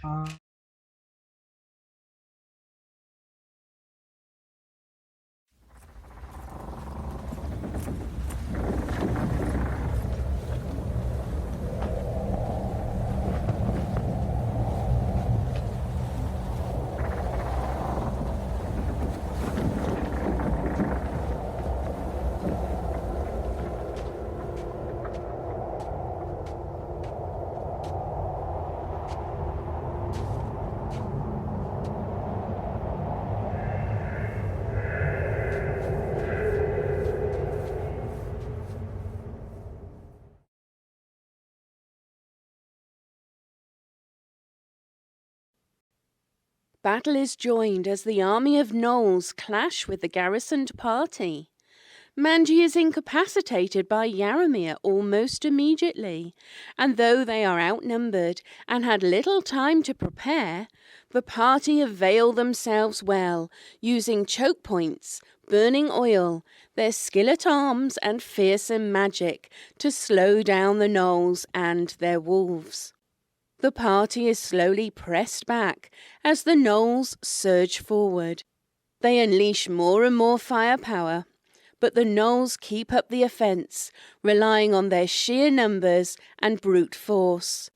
Uh, Battle is joined as the army of gnolls clash with the garrisoned party. Manji is incapacitated by Yaramir almost immediately, and though they are outnumbered and had little time to prepare, the party avail themselves well, using choke points, burning oil, their skill at arms and fearsome magic to slow down the gnolls and their wolves. The party is slowly pressed back as the gnolls surge forward. They unleash more and more firepower, but the gnolls keep up the offence, relying on their sheer numbers and brute force.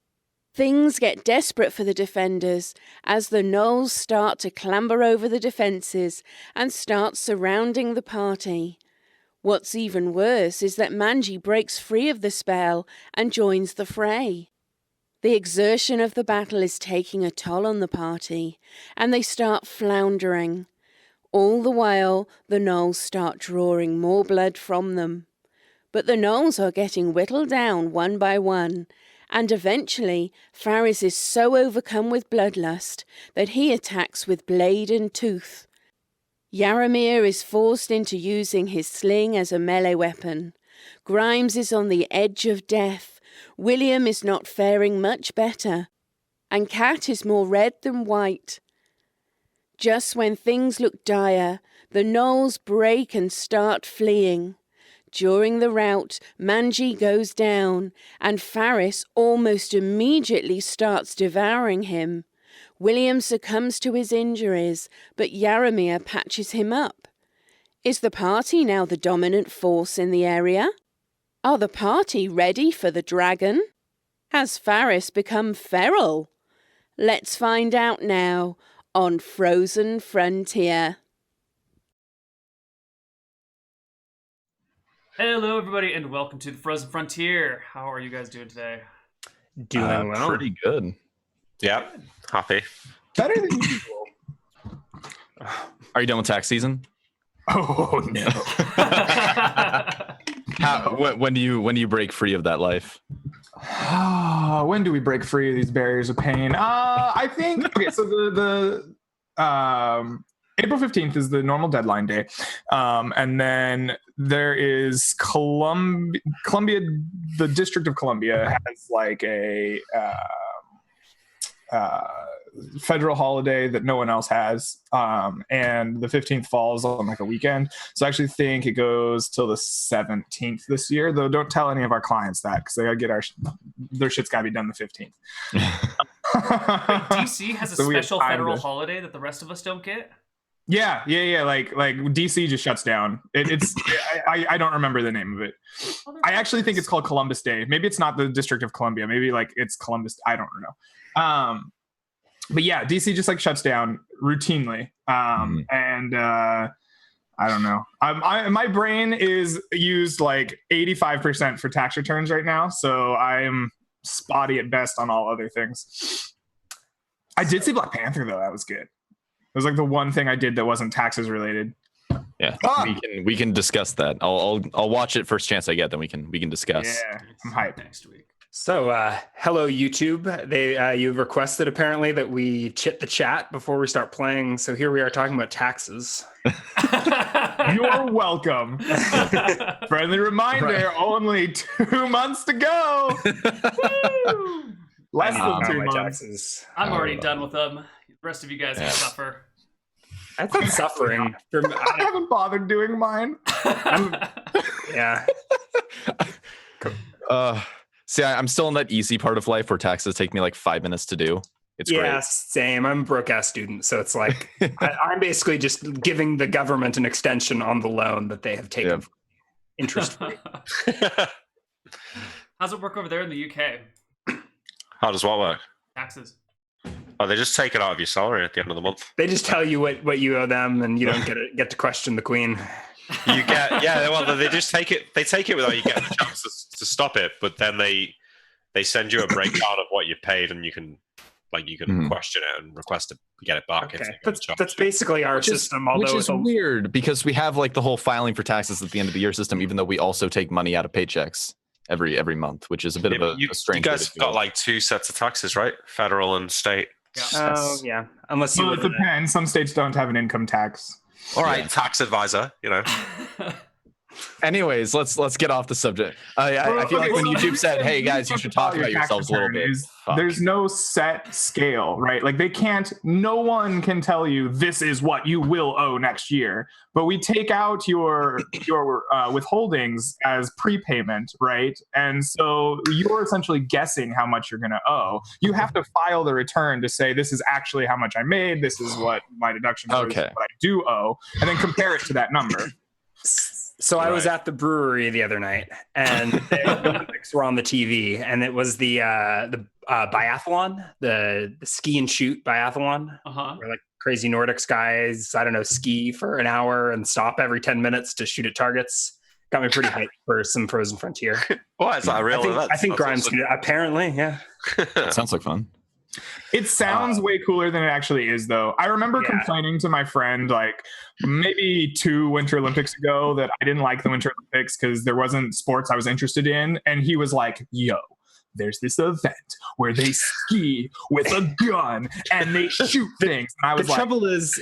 Things get desperate for the defenders as the gnolls start to clamber over the defences and start surrounding the party. What's even worse is that Manji breaks free of the spell and joins the fray. The exertion of the battle is taking a toll on the party, and they start floundering. All the while, the gnolls start drawing more blood from them. But the gnolls are getting whittled down one by one, and eventually Faris is so overcome with bloodlust that he attacks with blade and tooth. Yaramir is forced into using his sling as a melee weapon. Grimes is on the edge of death. William is not faring much better, and Cat is more red than white. Just when things look dire, the gnolls break and start fleeing. During the rout, Manji goes down, and Faris almost immediately starts devouring him. William succumbs to his injuries, but Yaramir patches him up. Is the party now the dominant force in the area? Are the party ready for the dragon? Has Faris become feral? Let's find out now on Frozen Frontier. Hello, everybody, and welcome to the Frozen Frontier. How are you guys doing today? Doing well. Pretty good. Yep. Happy. better than usual. Are you done with tax season? Oh no. When do you break free of that life? When do we break free of these barriers of pain? I think okay. So the April 15th is the normal deadline day, and then there is Columbia. The District of Columbia has like a federal holiday that no one else has, and the 15th falls on like a weekend. So I actually think it goes till the 17th this year, though don't tell any of our clients that because they gotta get their shit's gotta be done the 15th. DC has a special federal holiday that the rest of us don't get? Yeah. Like DC just shuts down. I don't remember the name of it. I actually think it's called Columbus Day. Maybe it's not the District of Columbia. Maybe like it's Columbus. I don't know. But yeah, DC just like shuts down routinely. And I don't know. My brain is used like 85% for tax returns right now, so I'm spotty at best on all other things. I did see Black Panther though. That was good. It was like the one thing I did that wasn't taxes related. Yeah, we can discuss that. I'll watch it first chance I get. Then we can discuss. Yeah, I'm hyped. Next week. So, hello YouTube. You requested apparently that we chit the chat before we start playing. So here we are talking about taxes. You're welcome. Friendly reminder: only 2 months to go. Less than 2 months. Taxes. I'm already done with them. The rest of you guys can suffer. That's not suffering. I haven't bothered doing mine. Yeah. See, I'm still in that easy part of life where taxes take me like 5 minutes to do. It's Yeah, great. same. I'm a broke ass student, so it's like I'm basically just giving the government an extension on the loan that they have taken, interest free. How's it work over there in the UK? How does what work? Taxes. Oh, they just take it out of your salary at the end of the month. They just tell you what you owe them, and you don't get to question the queen. You get well, they just take it. They take it without you getting a chance to stop it, but then they send you a breakdown of what you paid, and you can question it and request to get it back. Okay, that's basically our system. Which is weird because we have like the whole filing for taxes at the end of the year system, even though we also take money out of paychecks every month, which is a bit of a strange. You guys got like 2 sets of taxes, right? Federal and state. Oh yeah, unless you. Well, it depends. Some states don't have an income tax. All right, tax advisor. Anyways, let's get off the subject. I feel like when YouTube said, "Hey guys, you should talk about yourselves a little bit," there's no set scale, right? Like no one can tell you this is what you will owe next year. But we take out your withholdings as prepayment, right? And so you're essentially guessing how much you're going to owe. You have to file the return to say this is actually how much I made. This is what my deduction is, what I do owe, and then compare it to that number. So I was at the brewery the other night, and the Olympics were on the TV, and it was the biathlon, the ski and shoot biathlon, where like crazy Nordics guys, I don't know, ski for an hour and stop every 10 minutes to shoot at targets. Got me pretty hyped for some Frozen Frontier. What, is that a real event? I think Grimes can do it. Apparently, yeah. Sounds like fun. It sounds way cooler than it actually is, though. I remember complaining to my friend like maybe 2 Winter Olympics ago that I didn't like the Winter Olympics because there wasn't sports I was interested in. And he was like, yo, there's this event where they ski with a gun and they shoot things. And I was like, trouble is,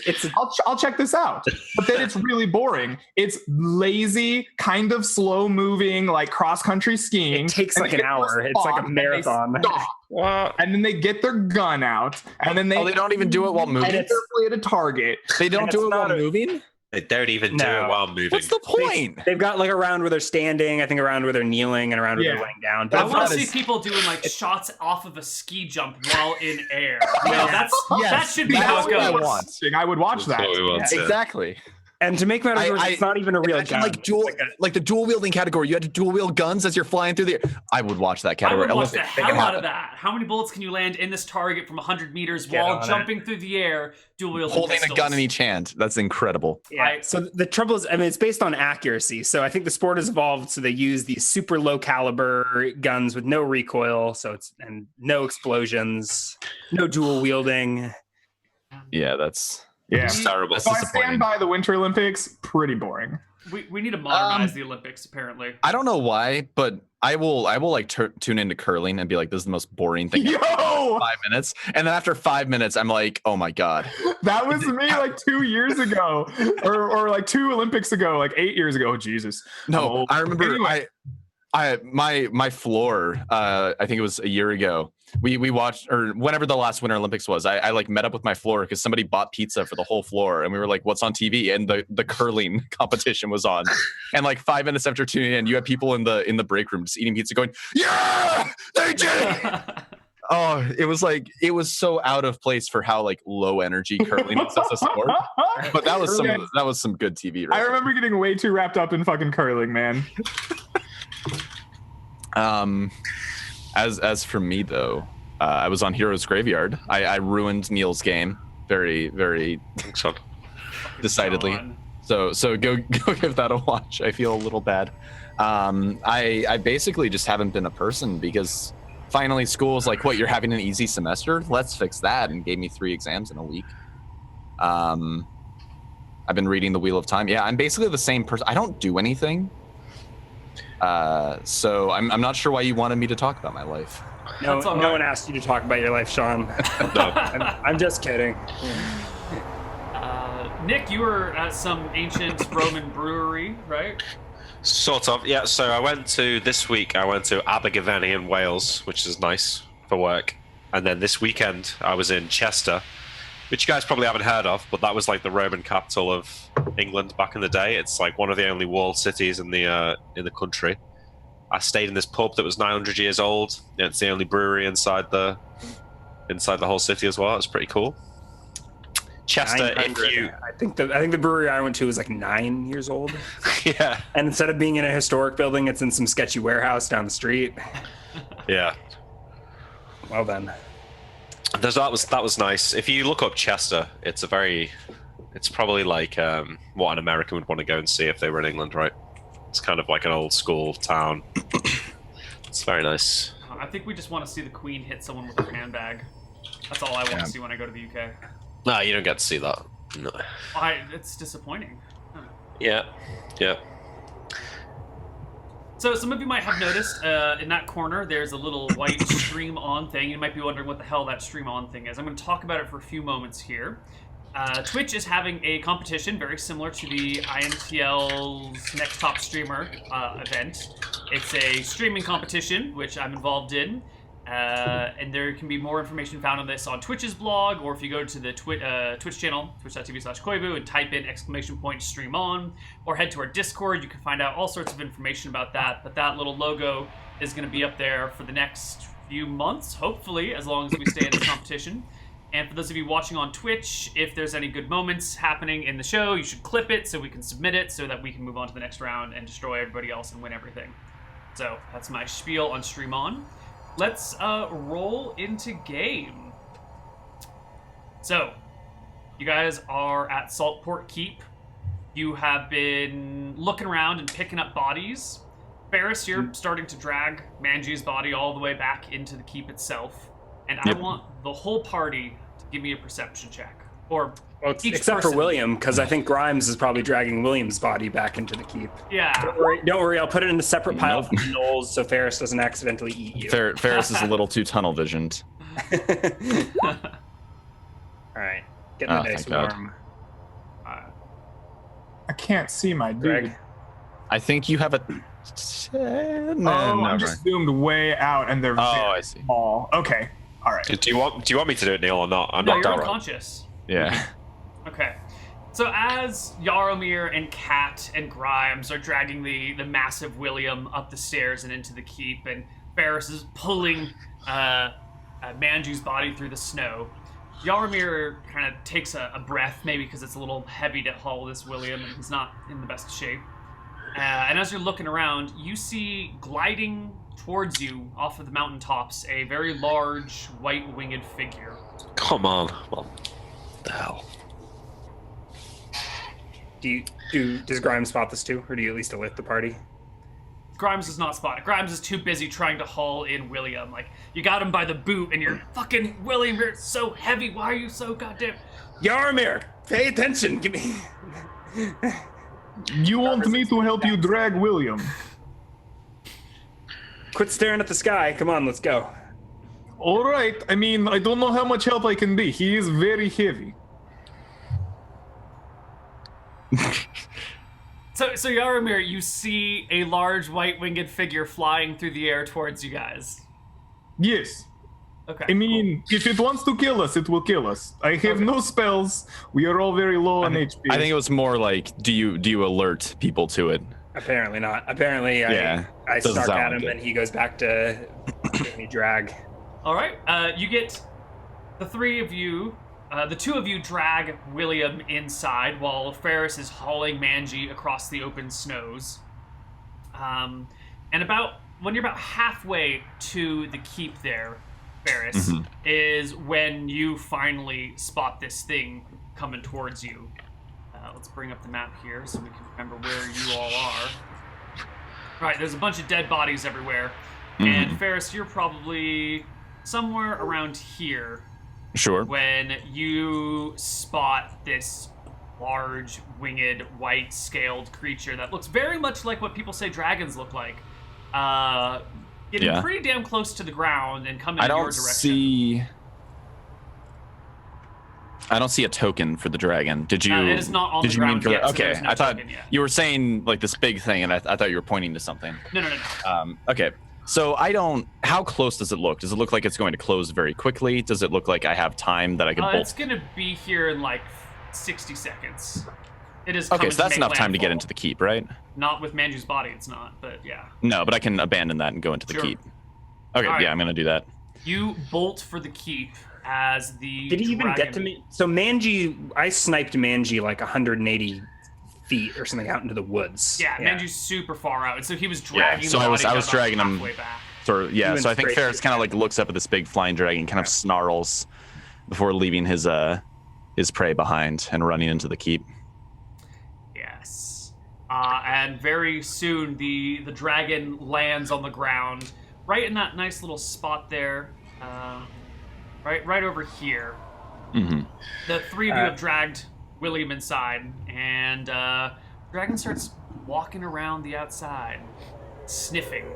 I'll check this out. But then it's really boring. It's lazy, kind of slow moving, like cross country skiing. It takes like an hour. It's like a marathon. And then they get their gun out, and then they don't even do it while moving. Carefully at a target. They don't do it while moving. They don't even do it while moving. What's the point? They've got like a round where they're standing, I think a round where they're kneeling, and a round where they're laying down. I want to see people doing like shots off of a ski jump while in air. That should be how it goes. I would watch that. Exactly. And to make matters worse, it's not even a real gun. Like the dual wielding category. You had to dual wield guns as you're flying through the air. I would watch that category. I would watch the hell out of that. How many bullets can you land in this target from 100 meters while jumping through the air, dual wielding holding pistols? a gun in each hand? That's incredible. Yeah. So the trouble is, I mean, it's based on accuracy. So I think the sport has evolved. So they use these super low caliber guns with no recoil. And no explosions, no dual wielding. Yeah, that's. Yeah, it's terrible. So I stand by the Winter Olympics. Pretty boring. We need to modernize the Olympics. Apparently, I don't know why, but I will like tune into curling and be like, "This is the most boring thing." Yo, 5 minutes, and then after 5 minutes, I'm like, "Oh my god." That was me like 2 years ago, or like 2 Olympics ago, like 8 years ago. Oh, Jesus. No, I remember. Anyway. My floor. I think it was a year ago. We watched, or whenever the last Winter Olympics was, I like met up with my floor because somebody bought pizza for the whole floor, and we were like, "What's on TV?" And the curling competition was on, and like 5 minutes after tuning in, you had people in the break room just eating pizza, going, "Yeah, they did it!" Oh, it was so out of place for how like low energy curling is as a sport. But that was some good TV. Right? I remember getting way too wrapped up in fucking curling, man. As for me though, I was on Heroes Graveyard. I ruined Neal's game very, very decidedly. So go give that a watch. I feel a little bad. I basically just haven't been a person because finally school's like, what, you're having an easy semester? Let's fix that, and gave me 3 exams in a week. I've been reading The Wheel of Time. Yeah, I'm basically the same person. I don't do anything. So I'm not sure why you wanted me to talk about my life. No one asked you to talk about your life, Sean. No. I'm just kidding. Nick, you were at some ancient Roman brewery, right? Sort of, yeah. So this week I went to Abergavenny in Wales, which is nice for work. And then this weekend I was in Chester, which you guys probably haven't heard of, but that was like the Roman capital of England back in the day. It's like one of the only walled cities in the country. I stayed in this pub that was 900 years old. It's the only brewery inside the inside the whole city as well. It's pretty cool. Chester, if you, I think the brewery I went to was like 9 years old. yeah, and instead of being in a historic building, it's in some sketchy warehouse down the street. Yeah. Well then, that was nice. If you look up Chester, it's probably like what an American would want to go and see if they were in England, right? It's kind of like an old school town. It's very nice. I think we just want to see the Queen hit someone with her handbag. That's all I want to see when I go to the UK. No, you don't get to see that. No. It's disappointing. Huh. Yeah. So some of you might have noticed in that corner there's a little white stream on thing. You might be wondering what the hell that stream on thing is. I'm going to talk about it for a few moments here. Twitch is having a competition very similar to the INTL's Next Top Streamer event. It's a streaming competition, which I'm involved in. And there can be more information found on this on Twitch's blog, or if you go to the Twitch channel, twitch.tv/Koibu, and type in !stream on, or head to our Discord, you can find out all sorts of information about that. But that little logo is going to be up there for the next few months, hopefully, as long as we stay in this competition. And for those of you watching on Twitch, if there's any good moments happening in the show, you should clip it so we can submit it so that we can move on to the next round and destroy everybody else and win everything. So that's my spiel on Stream On. Let's roll into game. So, you guys are at Saltport Keep. You have been looking around and picking up bodies. Ferris, you're starting to drag Manji's body all the way back into the keep itself. And I want the whole party to give me a perception check. Or except for William, because I think Grimes is probably dragging William's body back into the keep. Yeah. Don't worry, I'll put it in a separate pile from Knowles so Ferris doesn't accidentally eat you. Ferris is a little too tunnel visioned. All right, get the dice warm. I can't see my dude. Greg. I think you have a. I'm just zoomed way out, and they're I see. small. Okay, all right. Do you want me to do it, Neal, or not? I'm No, not you're down. unconscious. Yeah. Okay. So as Jaromir and Kat and Grimes are dragging the massive William up the stairs and into the keep, and Ferris is pulling Manju's body through the snow, Jaromir kind of takes a breath, maybe because it's a little heavy to haul this William and he's not in the best shape. And as you're looking around, you see gliding towards you off of the mountaintops a very large white-winged figure. Come on. Well, the hell. Does Grimes spot this too, or do you at least alert the party? Grimes does not spot it. Grimes is too busy trying to haul in William. Like, you got him by the boot, and you're fucking William, you're so heavy. Why are you so goddamn... Jaromir, pay attention. Give me... You want me to help you drag William? Quit staring at the sky. Come on, let's go. All right. I mean, I don't know how much help I can be. He is very heavy. So Jaromir, you see a large white-winged figure flying through the air towards you guys. Yes. Okay. I mean, if it wants to kill us, it will kill us. I have no spells. We are all very low on HP. I think it was more like, do you alert people to it? Apparently not. Apparently, I start at him, and he goes back to me drag. All right. You get the three of you. The two of you drag William inside while Ferris is hauling Manji across the open snows. And when you're about halfway to the keep there, Ferris, is when you finally spot this thing coming towards you. Let's bring up the map here so we can remember where you all are. All right, there's a bunch of dead bodies everywhere. And Ferris, you're probably somewhere around here. Sure. When you spot this large, winged, white, scaled creature that looks very much like what people say dragons look like. Getting pretty damn close to the ground and coming in your direction. I don't see a token for the dragon. Did you? It is not on the ground yet. Okay, so no I thought token yet. you were saying like this big thing, and I thought you were pointing to something. No. Okay. So how close does it look? Does it look like it's going to close very quickly? Does it look like I have time that I can bolt? It's going to be here in like 60 seconds. It is okay, so that's enough time to get into the keep, right? Not with Manju's body, it's not, but yeah. No, but I can abandon that and go into the keep. Okay, right. yeah, I'm going to do that. You bolt for the keep, as the Did he even dragon... get to me? So Manji, I sniped Manji like 180 feet or something out into the woods. Yeah, Manji's super far out, and so he was dragging. So the I was body dragging him. back. So I think Ferris kind of like looks up at this big flying dragon, kind of snarls before leaving his prey behind and running into the keep. Yes, and very soon the dragon lands on the ground, right in that nice little spot there, right over here. Mm-hmm. The three of you have dragged William inside, and dragon starts walking around the outside, sniffing.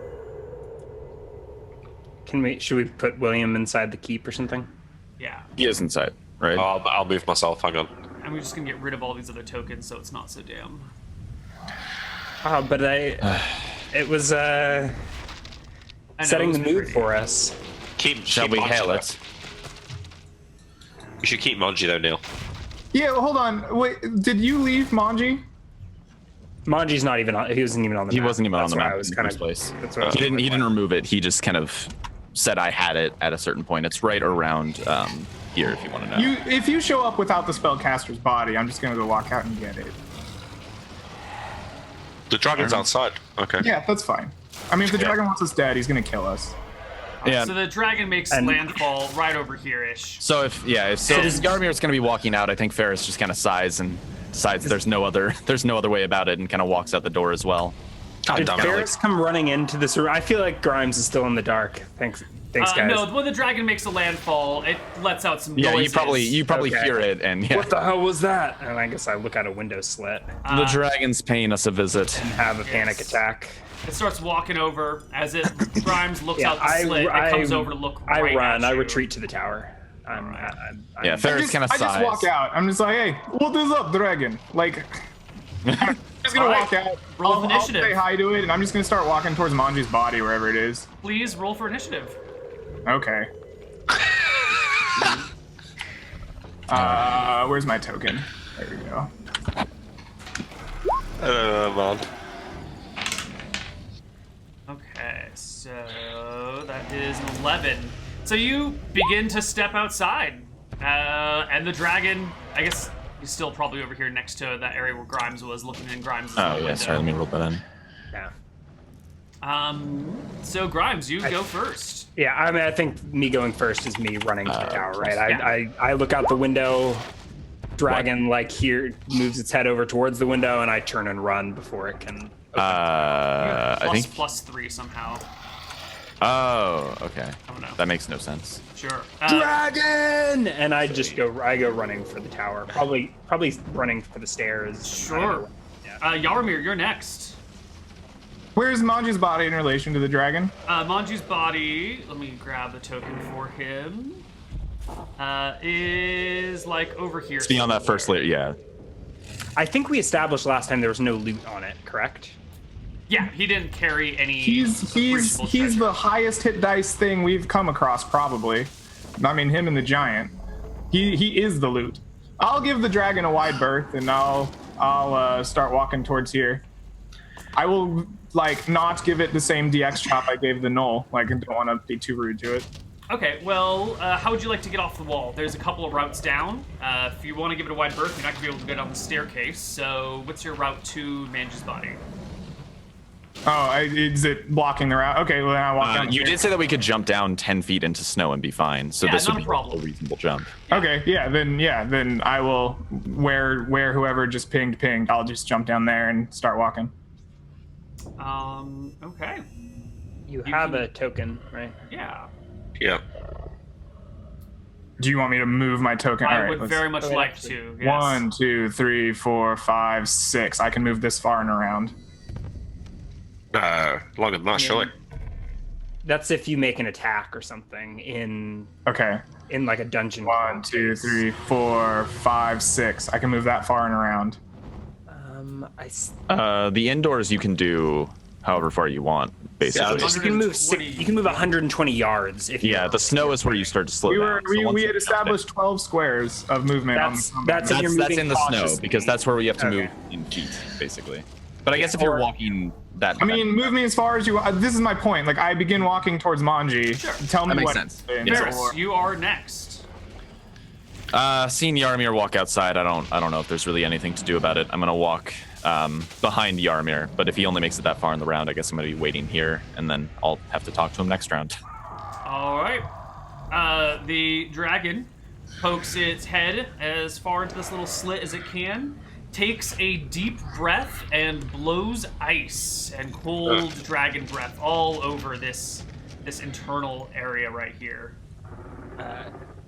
Should we put William inside the keep or something? Yeah. He is inside, right? I'll move myself. Hang on. And we're just gonna get rid of all these other tokens, so it's not so damn. But it was setting the mood for us. Shall we hail it? We should keep Manji though, Neal. Yeah, hold on. Wait, did you leave Manji? Manji's not even on. He wasn't even on the map. He wasn't even on the map in the first place. He didn't remove it. He just kind of said I had it at a certain point. It's right around here, if you want to know. If you show up without the spellcaster's body, I'm just gonna go walk out and get it. The dragon's outside. Okay. Yeah, that's fine. I mean, if the dragon wants us dead, he's gonna kill us. Yeah. So the dragon makes landfall right over here-ish. So if Yarmir's gonna be walking out, I think Ferris just kind of sighs and decides there's no other way about it and kind of walks out the door as well. Did Ferris come running into this room? I feel like Grimes is still in the dark. Thanks, guys. No, when the dragon makes a landfall, it lets out some noises. You probably hear it, and what the hell was that? And I guess I look out a window slit. The dragon's paying us a visit. And have a panic attack. It starts walking over as Grimes looks out the slit. It comes over to look right I run. at I you. retreat to the tower. Ferris kind of sighs. I just walk out. I'm just like, hey, what is up, dragon? Like, I'm just gonna walk out. Roll initiative. I'll say hi to it, and I'm just gonna start walking towards Manji's body, wherever it is. Please roll for initiative. Okay. Where's my token? There we go. Man. Okay, so that is an 11. So you begin to step outside, and the dragon, I guess he's still probably over here next to that area where Grimes was, looking in Grimes' window. Yeah, sorry, let me roll that in. Yeah. So Grimes, you go first. Yeah, I mean, I think me going first is me running to the tower, right? I look out the window, dragon here moves its head over towards the window, and I turn and run before it can. I think +3 somehow. Oh, okay. I don't know. That makes no sense. Sure. Dragon! And I go running for the tower. Probably running for the stairs. Sure. Yarmir, you're next. Where's Manji's body in relation to the dragon? Manji's body, let me grab the token for him, is like over here. It's beyond that first layer, yeah. I think we established last time there was no loot on it, correct? Yeah, he didn't carry any. He's the highest hit dice thing we've come across, probably. I mean, him and the giant. He is the loot. I'll give the dragon a wide berth, and I'll start walking towards here. I will not give it the same DX chop I gave the Knoll. I don't want to be too rude to it. Okay, well, how would you like to get off the wall? There's a couple of routes down. If you want to give it a wide berth, you're not going to be able to go down the staircase. So what's your route to Manji's body? Oh, is it blocking the route? Okay, well then I walk down. You did say that we could jump down 10 feet into snow and be fine. So this would be a reasonable jump. Okay, then I will where whoever just pinged. I'll just jump down there and start walking. Okay. You have a token, right? Yeah. Yeah. Do you want me to move my token? I would very much like to. Yes. 1, 2, 3, 4, 5, 6. I can move this far and around. Longer than that, surely. That's if you make an attack or something in a dungeon. 1, 2, 3, 4, 5, 6. I can move that far and around. The indoors you can do however far you want, basically. You can move 120 yards. The snow is where you start to slow down. We had established 12 squares of movement. That's in the snow, because that's where we have to move in feet, basically. But I guess if you're walking that... move me as far as you... This is my point. I begin walking towards Manji. Sure. Tell me that what... makes sense. Ferris, you are next. Seeing Yarmir walk outside, I don't know if there's really anything to do about it. I'm gonna walk behind Yarmir, but if he only makes it that far in the round, I guess I'm gonna be waiting here, and then I'll have to talk to him next round. All right. The dragon pokes its head as far into this little slit as it can, takes a deep breath, and blows ice and cold dragon breath all over this internal area right here.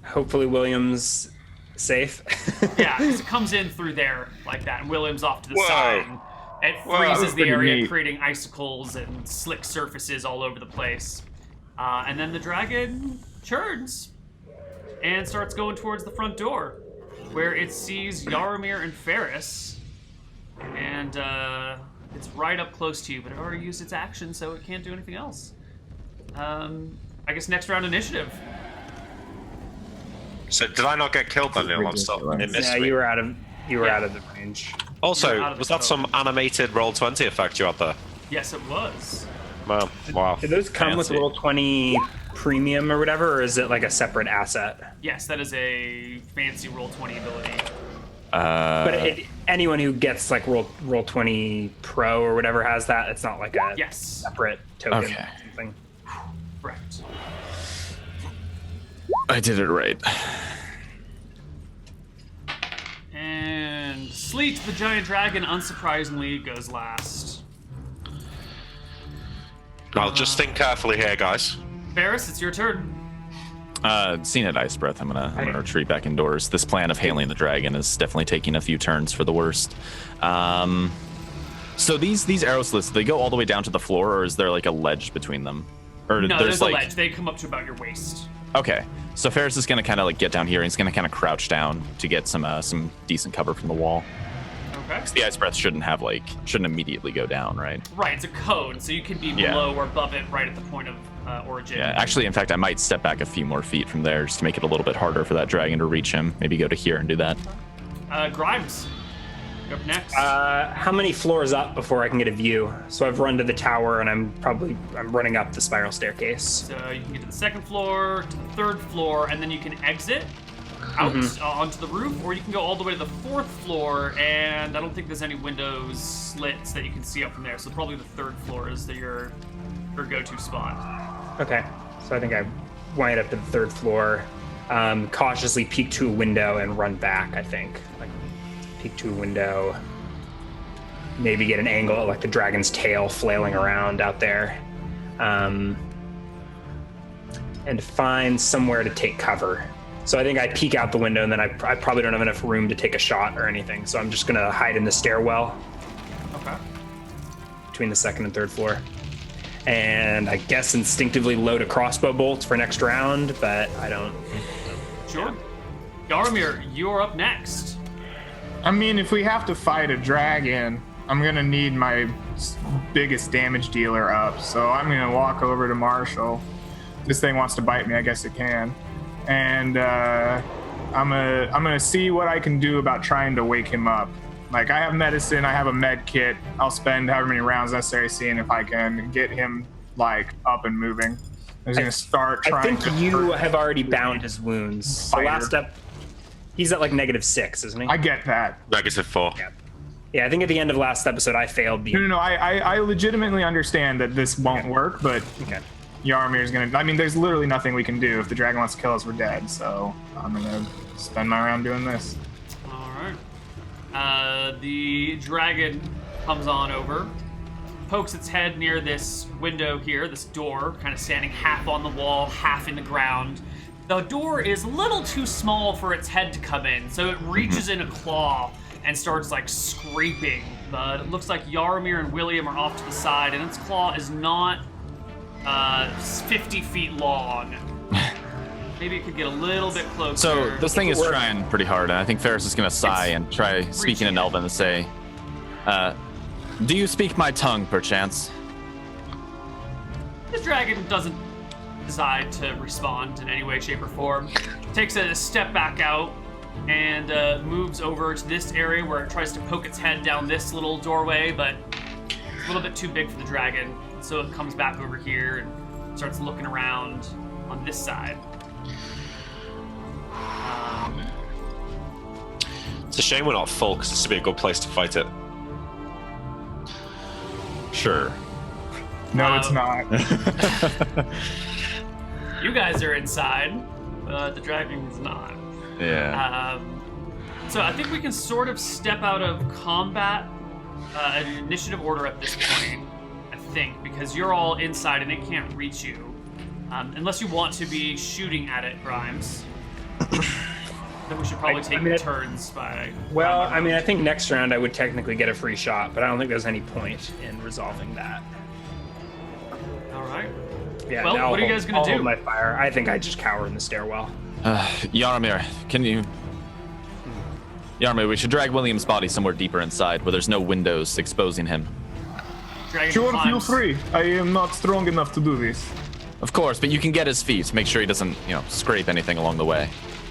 Hopefully William's safe. Yeah, because it comes in through there like that, and William's off to the side. And it freezes the area, neat. creating icicles and slick surfaces all over the place. And then the dragon churns and starts going towards the front door, where it sees Yarmir and Ferris. And it's right up close to you, but it already used its action, so it can't do anything else. I guess next round initiative. So did I not get killed by Neal? I'm still in this. Yeah, you were out of the range. Also, was that some animated Roll20 effect you had there? Yes, it was. Wow. Do those come with Roll20 Premium or whatever, or is it like a separate asset? Yes, that is a fancy Roll20 ability. But anyone who gets like Roll20 Pro or whatever has that. It's not like a separate token. Okay. Or something. Correct. I did it right. And Sleet, the giant dragon, unsurprisingly, goes last. I'll just think carefully here, guys. Ferris, it's your turn. Seeing it ice breath, I'm gonna retreat back indoors. This plan of hailing the dragon is definitely taking a few turns for the worst. So these arrow slits, they go all the way down to the floor, or is there like a ledge between them? Or No, there's a ledge. They come up to about your waist. Okay, so Ferris is gonna kind of like get down here, and he's gonna kind of crouch down to get some decent cover from the wall. Okay. 'Cause the ice breath shouldn't immediately go down, right? Right, it's a cone, so you can be below or above it right at the point of origin. Yeah, actually, in fact, I might step back a few more feet from there just to make it a little bit harder for that dragon to reach him. Maybe go to here and do that. Grimes, you're up next. How many floors up before I can get a view? So I've run to the tower, and I'm running up the spiral staircase. So you can get to the second floor, to the third floor, and then you can exit out onto the roof, or you can go all the way to the fourth floor, and I don't think there's any windows slits that you can see up from there, so probably the third floor is your go-to spot. Okay, so I think I wind up to the third floor, cautiously peek to a window and run back, I think. Like, peek to a window, maybe get an angle at like the dragon's tail flailing around out there, and find somewhere to take cover. So I think I peek out the window, and then I probably don't have enough room to take a shot or anything, so I'm just gonna hide in the stairwell. Okay. Between the second and third floor. And I guess instinctively load a crossbow bolt for next round, but I don't. Sure. Yarmir, you're up next. I mean, if we have to fight a dragon, I'm gonna need my biggest damage dealer up. So I'm gonna walk over to Marshall. If this thing wants to bite me, I guess it can. And I'm gonna see what I can do about trying to wake him up. Like, I have medicine, I have a med kit. I'll spend however many rounds necessary seeing if I can get him, like, up and moving. I'm just gonna start trying I think you have already bound his wounds. So last step, he's at like -6, isn't he? I get that. -4. Yeah, I think at the end of last episode, I failed the... No, I legitimately understand that this won't work, but Yarmir's gonna... I mean, there's literally nothing we can do. If the dragon wants to kill us, we're dead. So I'm gonna spend my round doing this. All right. The dragon comes on over, pokes its head near this window here, this door, kind of standing half on the wall, half in the ground. The door is a little too small for its head to come in, so it reaches in a claw and starts like scraping. But it looks like Yarmir and William are off to the side, and its claw is not 50 feet long. Maybe it could get a little bit closer. So this thing is trying pretty hard, and I think Ferris is going to sigh and try speaking in Elven and say, do you speak my tongue, perchance? The dragon doesn't decide to respond in any way, shape, or form. Takes a step back out and moves over to this area where it tries to poke its head down this little doorway, but it's a little bit too big for the dragon. So it comes back over here and starts looking around on this side. It's a shame we're not full, because this would be a good place to fight it. Sure. No, it's not. You guys are inside, but the dragon's not. Yeah. So I think we can sort of step out of combat, an initiative order at this point, I think, because you're all inside and it can't reach you. Unless you want to be shooting at it, Grimes. Then we should probably take turns by... Well, I mean, I think next round I would technically get a free shot, but I don't think there's any point in resolving that. All right. Yeah, well, what are you guys going to do? Hold my fire. I think I just cower in the stairwell. Yaramir, can you... Yaramir, we should drag William's body somewhere deeper inside, where there's no windows exposing him. Dragon Sure, feel climbs. free. I am not strong enough to do this. Of course, but you can get his feet. Make sure he doesn't, scrape anything along the way.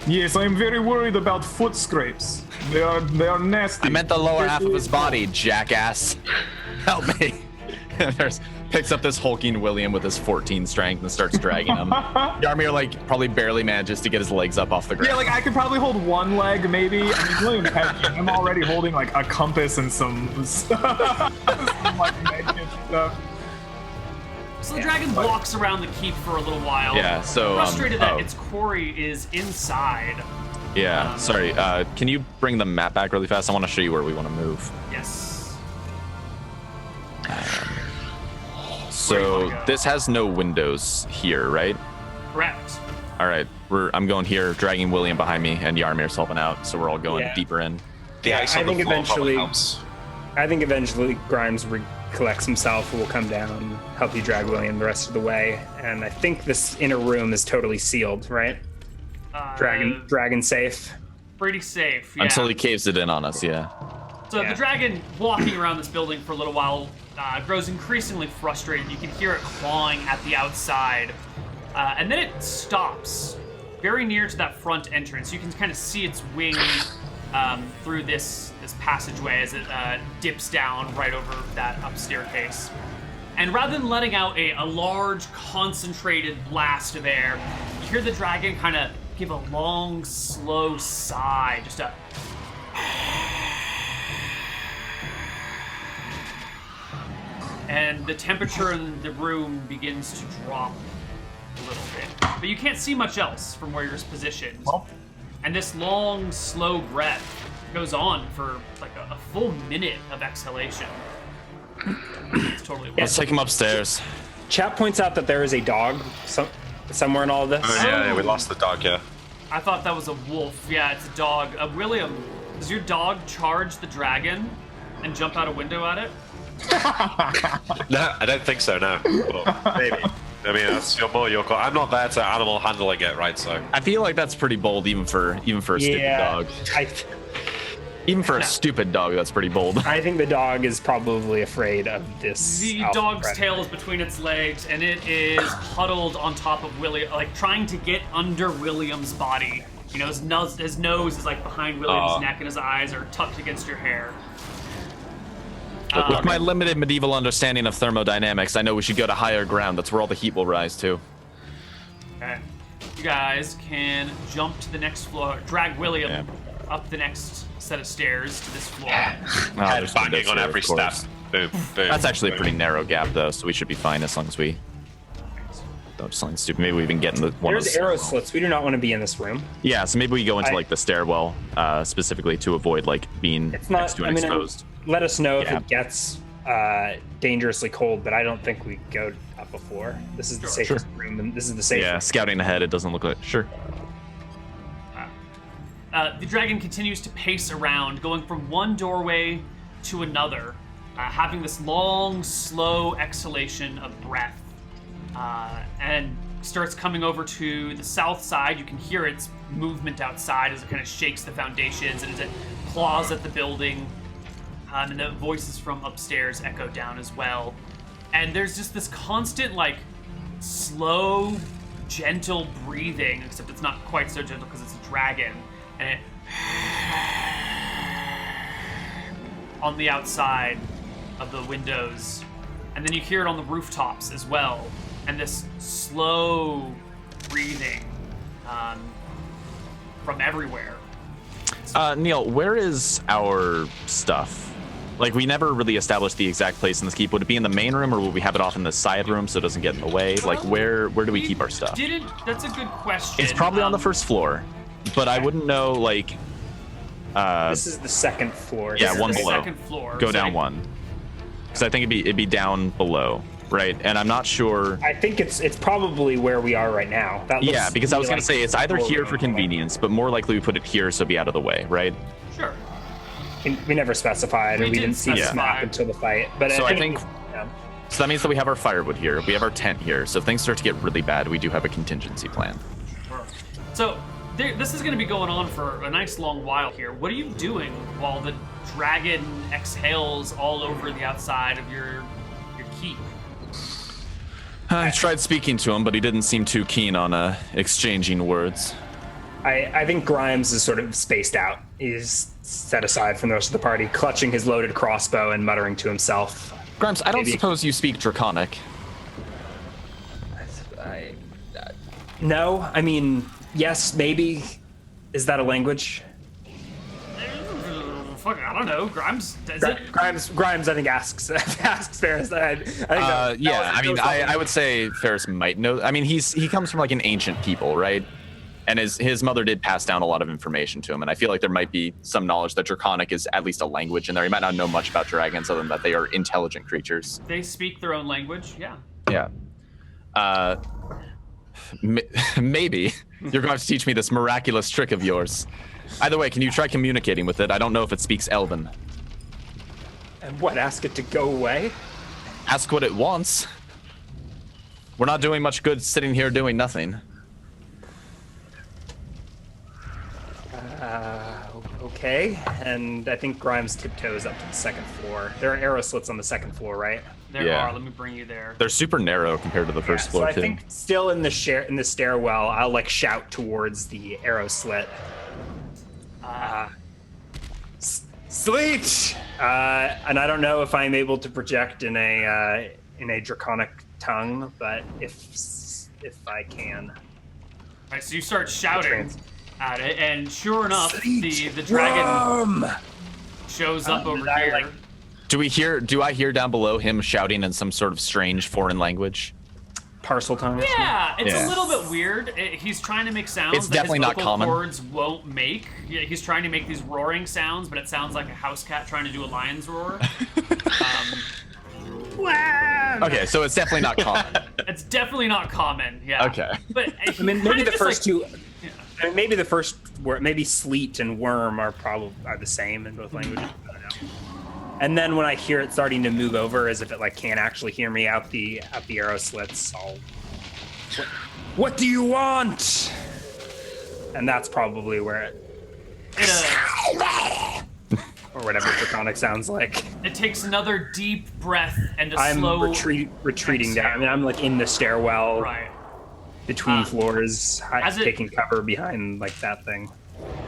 Yes, I am very worried about foot scrapes. They are nasty. I meant the lower half of his body, jackass. Help me. Picks up this hulking William with his 14 strength and starts dragging him. Yaramir, probably barely manages to get his legs up off the ground. Yeah, I could probably hold one leg, maybe. I mean, William's heavy. I'm already holding, a compass and some stuff. Negative stuff. So the dragon walks around the keep for a little while. Yeah, so... frustrated that its quarry is inside. Yeah, sorry. Can you bring the map back really fast? I want to show you where we want to move. Yes. So this has no windows here, right? Correct. All right, I'm going here, dragging William behind me, and Yaramir's helping out, so we're all going deeper in. The ice on the floor probably helps. I think eventually Grimes collects himself, will come down, help you drag William the rest of the way, and I think this inner room is totally sealed, right? Dragon safe. Pretty safe, yeah. Until he caves it in on us, yeah. So the dragon, walking around this building for a little while, grows increasingly frustrated. You can hear it clawing at the outside. And then it stops very near to that front entrance. You can kind of see its wing through this passageway as it dips down right over that up staircase. And rather than letting out a large, concentrated blast of air, you hear the dragon kind of give a long, slow sigh, just a... And the temperature in the room begins to drop a little bit. But you can't see much else from where you're positioned. And this long, slow breath goes on for a full minute of exhalation. It's totally weird. Let's take him upstairs. Chap points out that there is a dog somewhere in all of this. Oh, yeah, we lost the dog, yeah. I thought that was a wolf. Yeah, it's a dog. William, does your dog charge the dragon and jump out a window at it? No, I don't think so, no. Well, maybe. I mean, that's your call. I'm not there to animal handling it, right? So I feel like that's pretty bold, even for a stupid dog. Even for a stupid dog, that's pretty bold. I think the dog is probably afraid of this. The dog's tail is between its legs, and it is huddled on top of William, trying to get under William's body. You know, his nose is behind William's neck, and his eyes are tucked against your hair. With my limited medieval understanding of thermodynamics, I know we should go to higher ground. That's where all the heat will rise to. Okay. You guys can jump to the next floor, drag William up the next set of stairs to this floor. Head banging on every step. Boom, boom. That's actually a pretty narrow gap, though, so we should be fine as long as we don't do something stupid. Maybe we even get in the one. There's arrow slits. We do not want to be in this room. Yeah, so maybe we go into the stairwell specifically to avoid being next to an exposed. Let us know if it gets dangerously cold, but I don't think we go up before. This is the safest room, and this is the safest. Yeah, scouting ahead, it doesn't look like. Sure. The dragon continues to pace around, going from one doorway to another, having this long, slow exhalation of breath, and starts coming over to the south side. You can hear its movement outside as it kind of shakes the foundations and as it claws at the building. And the voices from upstairs echo down as well. And there's just this constant, slow, gentle breathing, except it's not quite so gentle because it's a dragon. And it on the outside of the windows. And then you hear it on the rooftops as well. And this slow breathing from everywhere. Neal, where is our stuff? Like, we never really established the exact place in this keep. Would it be in the main room, or will we have it off in the side room so it doesn't get in the way? Well, like, where do we keep our stuff? That's a good question. It's probably on the first floor, but I wouldn't know, like... this is the second floor. Yeah, one below. Second floor. Go down one. Because I think it'd be down below, right? And I'm not sure... I think it's probably where we are right now. Yeah, because I was going to say, it's either here for convenience, but more likely we put it here so it'd be out of the way, right? Sure. We never specified, and we didn't see the map until the fight. But so I think so that means that we have our firewood here, we have our tent here. So if things start to get really bad, we do have a contingency plan. Sure. So this is going to be going on for a nice long while here. What are you doing while the dragon exhales all over the outside of your keep? I tried speaking to him, but he didn't seem too keen on exchanging words. I think Grimes is sort of spaced out. He's set aside from the rest of the party, clutching his loaded crossbow and muttering to himself. Grimes, I don't suppose you speak Draconic. No, I mean, yes, maybe. Is that a language? Fuck, I don't know. Grimes, does it? Grimes, I think asks Ferris. I would say Ferris might know. I mean, he comes from like an ancient people, right? And his mother did pass down a lot of information to him, and I feel like there might be some knowledge that Draconic is at least a language in there. He might not know much about dragons other than that they are intelligent creatures. They speak their own language, yeah. Yeah. Maybe you're going to teach me this miraculous trick of yours. Either way, can you try communicating with it? I don't know if it speaks Elven. And what, ask it to go away? Ask what it wants. We're not doing much good sitting here doing nothing. Okay, and I think Grimes tiptoes up to the second floor. There are arrow slits on the second floor, right? There are. Let me bring you there. They're super narrow compared to the first floor, so I too. think still in the stairwell, I'll like shout towards the arrow slit. Sleet! And I don't know if I'm able to project in a draconic tongue, but if I can. All right, so you start shouting at it, and sure enough, Sleet, the dragon worm! shows up over here. Do I hear down below him shouting in some sort of strange foreign language? Parcel tongue? Yeah, it's a little bit weird. He's trying to make sounds it's that definitely his not vocal common. cords won't make. Yeah, he's trying to make these roaring sounds, but it sounds like a house cat trying to do a lion's roar. Okay, so it's definitely not common. It's definitely not common, yeah. Okay. But I mean, maybe the first two... I mean, maybe the first word, maybe sleet and worm are the same in both languages. I don't know. And then when I hear it starting to move over, as if it like can't actually hear me out the arrow slits, what do you want? And that's probably where it or whatever draconic sounds like. It takes another deep breath and a I'm slow retreating down. I mean, I'm like in the stairwell. Right. Between floors, taking cover behind like that thing.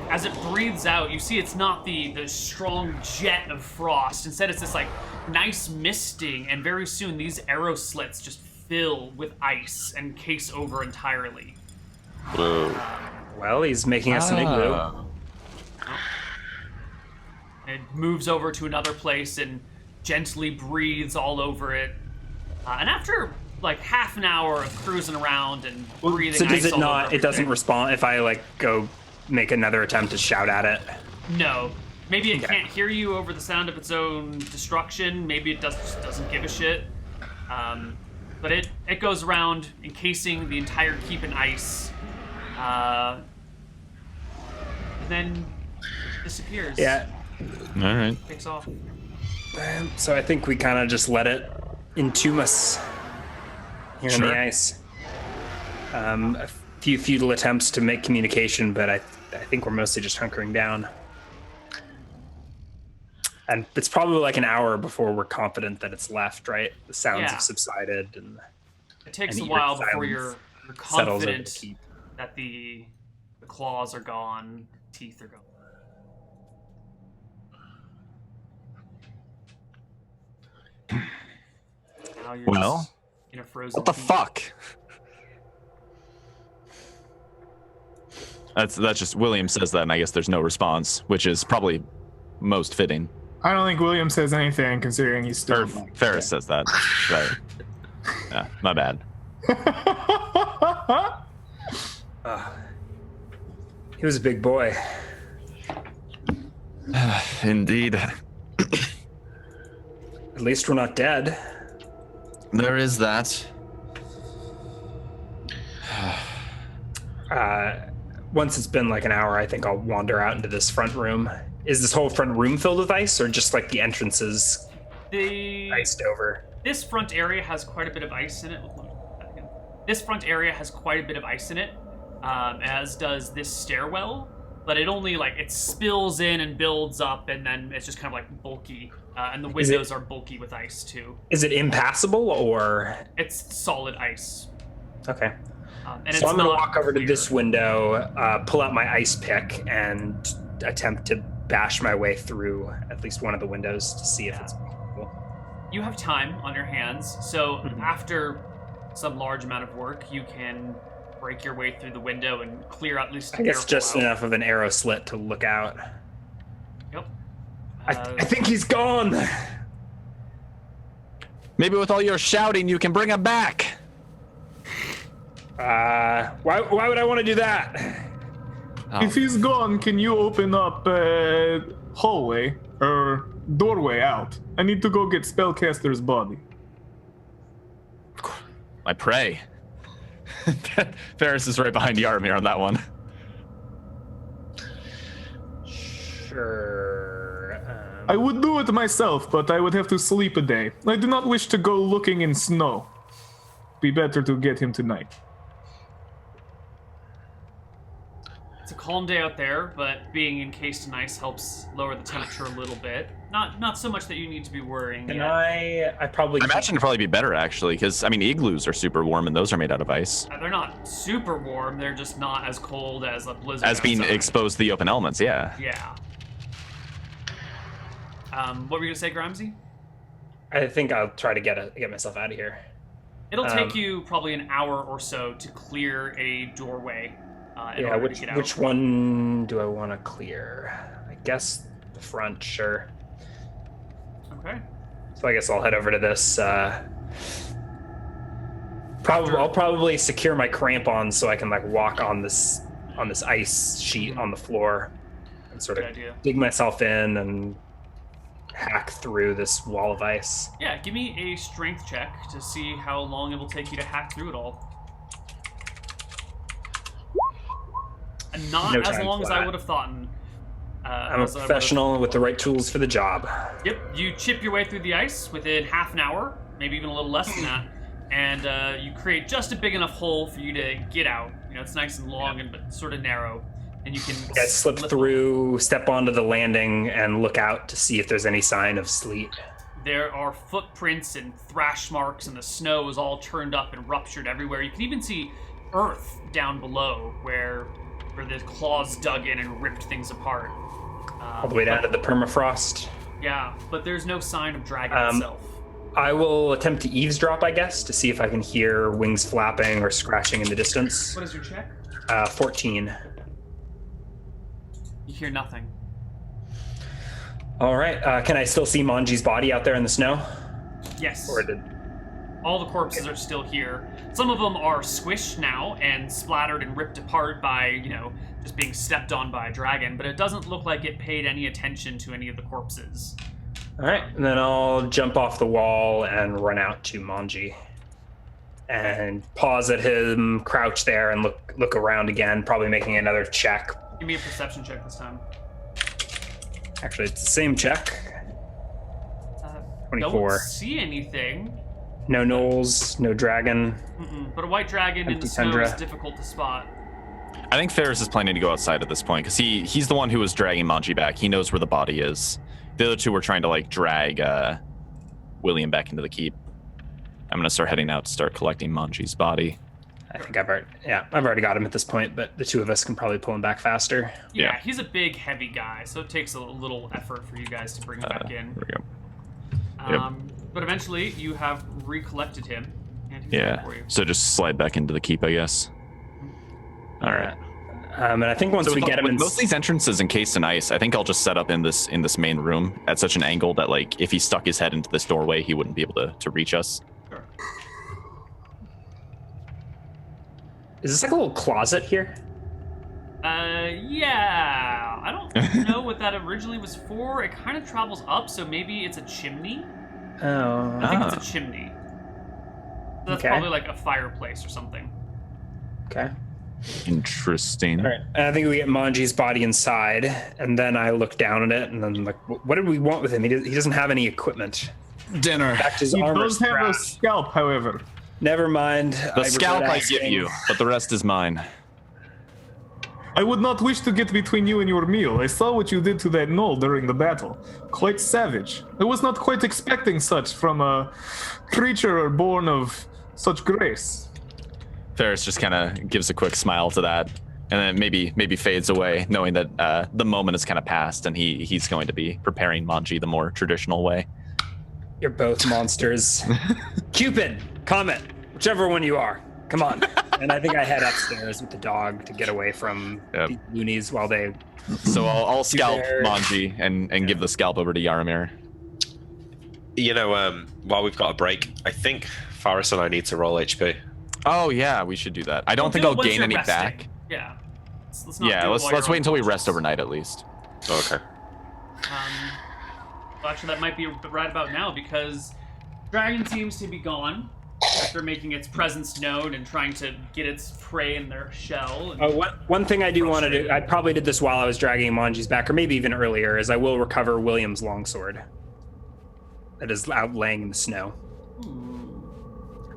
As it breathes out, you see it's not the strong jet of frost. Instead, it's this like nice misting, and very soon these arrow slits just fill with ice and case over entirely. Well, he's making us an igloo. It moves over to another place and gently breathes all over it. And after like half an hour of cruising around and breathing so does ice it not? over It doesn't everything. respond if I like go make another attempt to shout at it. No. Maybe it can't hear you over the sound of its own destruction. Maybe it just doesn't give a shit. But it goes around encasing the entire keep in ice. And then disappears. Yeah. All right. Takes off. So I think we kind of just let it entomb us here in the ice. A few futile attempts to make communication, but I think we're mostly just hunkering down. And it's probably like an hour before we're confident that it's left, right? The sounds have subsided, and it takes a while before you're confident keep. that the claws are gone, teeth are gone. Now you're just in a frozen what the keep. fuck? That's just William says that, and I guess there's no response, which is probably most fitting. I don't think William says anything, considering he's still. Or Ferris says that. Right. Yeah, my bad. He was a big boy. Indeed. At least we're not dead. There is that. Once it's been like an hour, I think I'll wander out into this front room. Is this whole front room filled with ice, or just like the entrances iced over? This front area has quite a bit of ice in it. This front area has quite a bit of ice in it, as does this stairwell. But it only it spills in and builds up, and then it's just kind of like bulky. And the windows are bulky with ice too. Is it impassable, or? It's solid ice. Okay. And so I'm going to walk over to this window, pull out my ice pick, and attempt to bash my way through at least one of the windows to see if it's possible. You have time on your hands, so after some large amount of work, you can break your way through the window and clear at least. I guess just enough of an arrow slit to look out. Yep. I think he's gone. Maybe with all your shouting, you can bring him back. Why would I want to do that? Oh. If he's gone, can you open up a hallway or doorway out? I need to go get Spellcaster's body. I pray. Ferris is right behind Yaramir on that one. Sure. I would do it myself, but I would have to sleep a day. I do not wish to go looking in snow. Be better to get him tonight. It's a calm day out there, but being encased in ice helps lower the temperature a little bit. Not so much that you need to be worrying. Can yet. I probably... I imagine it'd probably be better, actually, because, I mean, igloos are super warm, and those are made out of ice. They're not super warm. They're just not as cold as a blizzard. As being outside. exposed to the open elements, yeah. Yeah. What were you going to say, Grimesy? I think I'll try to get myself out of here. It'll take you probably an hour or so to clear a doorway. Which one do I want to clear? I guess the front, sure. Okay. So I guess I'll head over to this. I'll probably secure my crampons so I can walk on this ice sheet on the floor and sort of dig myself in and hack through this wall of ice. Yeah, give me a strength check to see how long it will take you to hack through it all. And not as long as I would have thought. I'm a professional with the right tools for the job. Yep, you chip your way through the ice within half an hour, maybe even a little less than that, and you create just a big enough hole for you to get out. It's nice and long but sort of narrow, and you can slip through, step onto the landing, and look out to see if there's any sign of Sleet. There are footprints and thrash marks, and the snow is all turned up and ruptured everywhere. You can even see earth down below where the claws dug in and ripped things apart. All the way down to the permafrost. Yeah, but there's no sign of dragon itself. I will attempt to eavesdrop, I guess, to see if I can hear wings flapping or scratching in the distance. What is your check? 14. You hear nothing. All right. Can I still see Manji's body out there in the snow? Yes. Or did... All the corpses are still here. Some of them are squished now and splattered and ripped apart by, just being stepped on by a dragon, but it doesn't look like it paid any attention to any of the corpses. All right, and then I'll jump off the wall and run out to Manji. And pause at him, crouch there, and look around again, probably making another check. Give me a perception check this time. Actually, it's the same check. 24. Don't see anything. No gnolls, no dragon. But a white dragon in the snow is difficult to spot. I think Ferris is planning to go outside at this point because he's the one who was dragging Manji back. He knows where the body is. The other two were trying to drag William back into the keep. I'm gonna start heading out to start collecting Manji's body. I think I've already got him at this point, but the two of us can probably pull him back faster. Yeah, he's a big, heavy guy, so it takes a little effort for you guys to bring him back in. There we go. But eventually, you have recollected him, and he's yeah. for you. So just slide back into the keep, I guess. All right. And I think once we get him in, most of these entrances encased in ice, I think I'll just set up in this main room at such an angle that like if he stuck his head into this doorway, he wouldn't be able to reach us. Sure. Is this like a little closet here? Yeah. I don't know what that originally was for. It kind of travels up, so maybe it's a chimney. Oh. I think it's a chimney. So that's probably like a fireplace or something. Okay. Interesting. All right. And I think we get Manji's body inside, and then I look down at it, and then like, what did we want with him? He doesn't have any equipment. Dinner. He does have a scalp, however. Never mind. The scalp I give you, but the rest is mine. I would not wish to get between you and your meal. I saw what you did to that gnoll during the battle. Quite savage. I was not quite expecting such from a creature born of such grace. Ferris just kind of gives a quick smile to that, and then maybe fades away, knowing that the moment has kind of passed, and he's going to be preparing Manji the more traditional way. You're both monsters. Cupid, Comet, whichever one you are. Come on. And I think I head upstairs with the dog to get away from the loonies while they... So I'll scalp Manji and give the scalp over to Yaramir. You know, while we've got a break, I think Faris and I need to roll HP. Oh yeah, we should do that. I don't think I'll gain any back. Yeah. Let's wait until we rest overnight at least. Okay. Well, actually, that might be right about now because dragon seems to be gone after making its presence known and trying to get its prey in their shell. One thing I do want to do, I probably did this while I was dragging Manji's back, or maybe even earlier, is I will recover William's longsword that is out laying in the snow.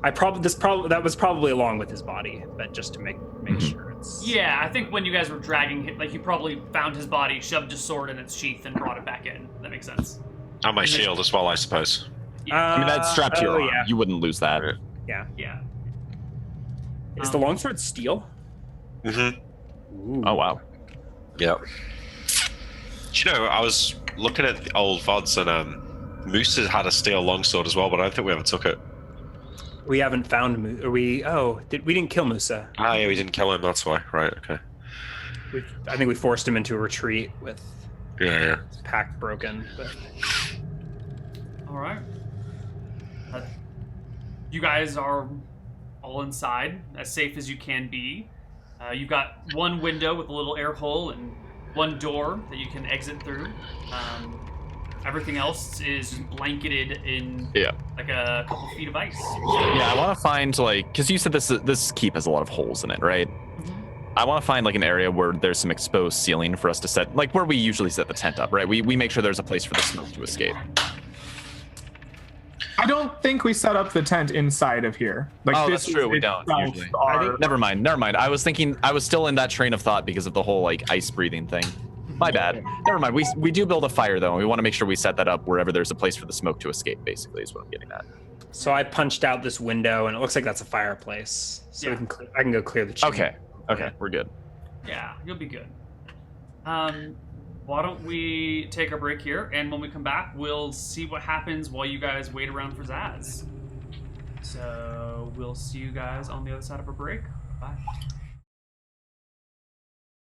That was probably along with his body, but just to make sure it's... Yeah, I think when you guys were dragging him, like, you probably found his body, shoved his sword in its sheath, and brought it back in. That makes sense. And my shield as well, I suppose. I mean, that's strapped to your arm. You wouldn't lose that. Yeah. Yeah. Is the longsword steel? Mm-hmm. Oh, wow. Yep. You know, I was looking at the old VODs, and Moose has had a steel longsword as well, but I don't think we ever took it. We haven't found Musa. We didn't kill Musa. Ah, yeah, we didn't kill him, that's why. Right, okay. I think we forced him into a retreat with his pack broken. But... All right. You guys are all inside, as safe as you can be. You've got one window with a little air hole and one door that you can exit through. Everything else is blanketed in like a couple feet of ice. Yeah, I want to find because you said this keep has a lot of holes in it, right? I want to find like an area where there's some exposed ceiling for us to set, like where we usually set the tent up, right? We make sure there's a place for the smoke to escape. I don't think we set up the tent inside of here. Like, that's true. We don't usually. Never mind. I was still in that train of thought because of the whole like ice breathing thing. My bad. Never mind. We do build a fire though, and we want to make sure we set that up wherever there's a place for the smoke to escape. Basically, is what I'm getting at. So I punched out this window, and it looks like that's a fireplace. So I can go clear the chimney. Okay, we're good. Yeah, you'll be good. Why don't we take a break here, and when we come back, we'll see what happens while you guys wait around for Zaz. So we'll see you guys on the other side of a break. Bye.